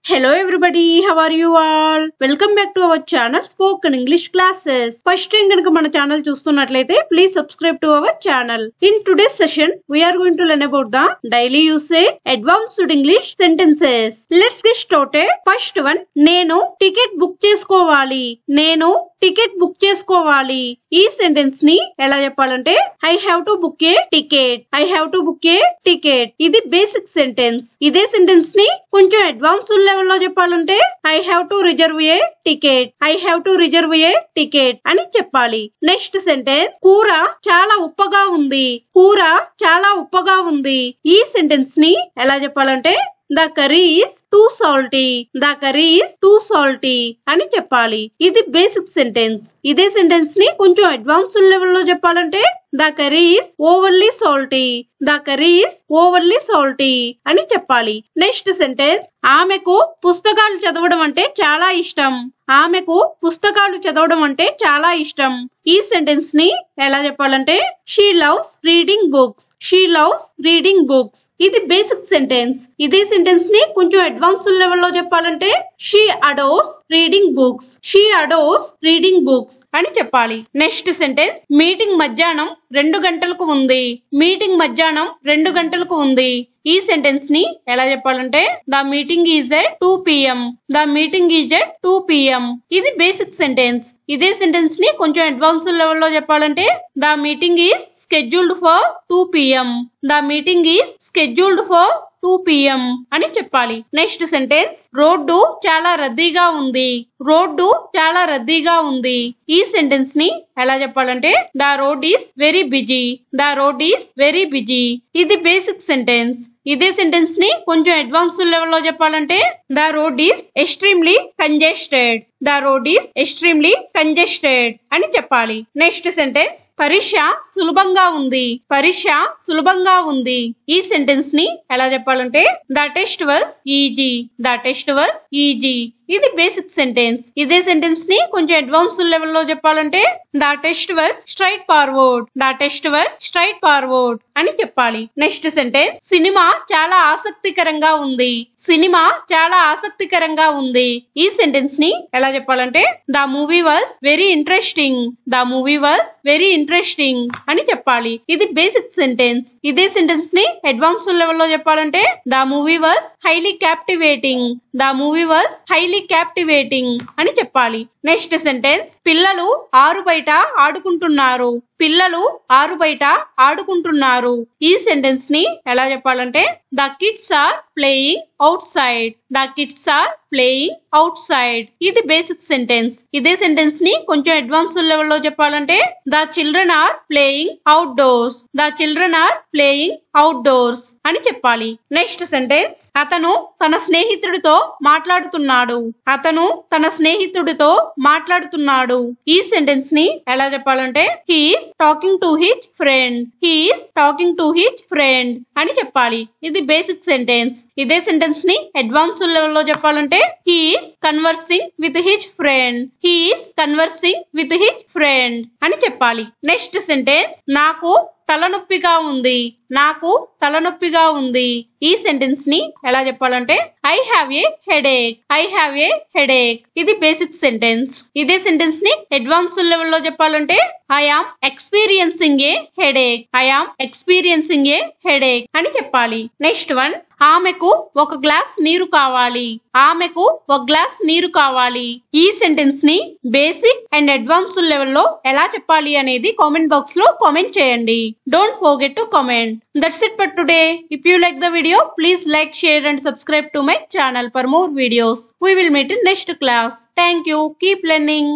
Hello everybody, how are you all? Welcome back to our channel Spoken English Classes. First time ganaka mana channel chustunnatlaithe please subscribe to our channel. In today's session we are going to learn about the daily usage advanced English sentences. Let's get started. First one, nenu ticket book chesukovali. Nenu ticket book chesukovali. Ee sentence ni ela cheppalante I have to book a ticket. I have to book a ticket. Idi basic sentence. Ide sentence ni koncham advanced లెవెల్లో చెప్పాలంటే I have to reserve A ticket. I have to reserve A ticket అని చెప్పాలి. Next sentence, కూర చాలా ఉప్పగా ఉంది. కూర చాలా ఉప్పగా ఉంది. ఈ సెంటెన్స్ ని ఎలా చెప్పాలంటే The curry is too salty. The curry is too salty అని చెప్పాలి. ఇది బేసిక్ సెంటెన్స్. ఇదే సెంటెన్స్ ని కొంచెం అడ్వాన్స్డ్ లెవెల్లో చెప్పాలంటే The curry is overly salty. The curry is overly salty అని చెప్పాలి. నెక్స్ట్ సెంటెన్స్, ఆమెకు పుస్తకాలు చదవడం అంటే చాలా ఇష్టం. ఆమెకు పుస్తకాలు చదవడం అంటే చాలా ఇష్టం. ఈ సెంటెన్స్ ని ఎలా చెప్పాలంటే She loves reading books. She loves reading books. ఇది బేసిక్ సెంటెన్స్. ఇదే సెంటెన్స్ ని కొంచెం అడ్వాన్స్డ్ లెవెల్లో చెప్పాలంటే She adores reading books. She adores reading books అని చెప్పాలి. నెక్స్ట్ సెంటెన్స్, మీటింగ్ మధ్యాహ్నం 2 గంటలకు ఉంది. మీటింగ్ మధ్యాహ్నం 2 గంటలకు ఉంది. ఈ సెంటెన్స్ ని ఎలా చెప్పాలంటే the meeting is at 2 PM. The meeting is at 2 PM. ఇది బేసిక్ సెంటెన్స్. ఇదే సెంటెన్స్ ని కొంచెం అడ్వాన్స్డ్ లెవెల్లో చెప్పాలంటే the meeting is scheduled for 2 PM. The meeting is scheduled for 2 PM అని చెప్పాలి. నెక్స్ట్ సెంటెన్స్, రోడ్డు చాలా రద్దీగా ఉంది. రోడ్డు చాలా రద్దీగా ఉంది. ఈ సెంటెన్స్ ని ఎలా చెప్పాలంటే the road is very busy. The road is very busy. ఇది బేసిక్ సెంటెన్స్. ఇదే సెంటెన్స్ ని కొంచెం అడ్వాన్స్డ్ లెవెల్లో చెప్పాలంటే the road is extremely congested. The road is extremely congested అని చెప్పాలి. నెక్స్ట్ సెంటెన్స్, పరీక్ష సులభంగా ఉంది. పరీక్ష సులభంగా ఉంది. ఈ సెంటెన్స్ ని ఎలా చెప్పాలంటే the test was easy. The test was easy. ఇది బేసిక్ సెంటెన్స్. ఇదే సెంటెన్స్ ని కొంచెం అడ్వాన్స్డ్ లెవెల్లో చెప్పాలంటే the test was straight forward. The test was straight forward అని చెప్పాలి. నెక్స్ట్ సెంటెన్స్, సినిమా చాలా ఆసక్తికరంగా ఉంది. సినిమా చాలా ఆసక్తికరంగా ఉంది. ఈ సెంటెన్స్ ని ఎలా చెప్పాలంటే the movie was very interesting. The movie was very interesting అని చెప్పాలి. ఇది బేసిక్ సెంటెన్స్. ఇదే సెంటెన్స్ ని అడ్వాన్స్డ్ లెవెల్లో చెప్పాలంటే the movie was highly captivating. The movie was highly captivating అని చెప్పాలి. నెక్స్ట్ సెంటెన్స్, పిల్లలు ఆరు బయట ఆడుకుంటున్నారు. పిల్లలు ఆరు బయట ఆడుకుంటున్నారు. ఈ సెంటెన్స్ ని ఎలా చెప్పాలంటే the kids are playing outside. The kids are playing outside. ఇది బేసిక్ సెంటెన్స్. ఇదే సెంటెన్స్ ని కొంచెం అడ్వాన్స్డ్ లెవెల్లో చెప్పాలంటే the children are playing outdoors. The children are playing outdoors అని చెప్పాలి. నెక్స్ట్ సెంటెన్స్, అతను తన స్నేహితుడితో మాట్లాడుతున్నాడు. అతను తన స్నేహితుడితో మాట్లాడుతున్నాడు. ఈ సెంటెన్స్ ని ఎలా చెప్పాలంటే he is talking to his friend. He is talking to his friend అని చెప్పాలి. ఇది బేసిక్ సెంటెన్స్. ఇదే సెంటెన్స్ ని అడ్వాన్స్డ్ లెవెల్లో చెప్పాలంటే he is conversing with his friend. He is conversing with his friend అని చెప్పాలి. నెక్స్ట్ సెంటెన్స్, నాకు తలనొప్పిగా ఉంది. నాకు తలనొప్పిగా ఉంది. ఈ సెంటెన్స్ ని ఎలా చెప్పాలంటే I have a headache. I have a headache. ఇది బేసిక్ సెంటెన్స్. ఇదే సెంటెన్స్ ని అడ్వాన్స్డ్ లెవెల్లో చెప్పాలంటే I am experiencing a headache. I am experiencing a headache అని చెప్పాలి. నెక్స్ట్ వన్, ఆమెకు ఒక గ్లాస్ నీరు కావాలి. ఆమెకు ఒక గ్లాస్ నీరు కావాలి. ఈ సెంటెన్స్ ని బేసిక్ అండ్ అడ్వాన్స్డ్ లెవెల్లో ఎలా చెప్పాలి అనేది కామెంట్ బాక్స్ లో కామెంట్ చేయండి. Don't forget to comment. That's it for today. If you like the video, please like, share and subscribe to my channel for more videos. We will meet in next class. Thank you. Keep learning.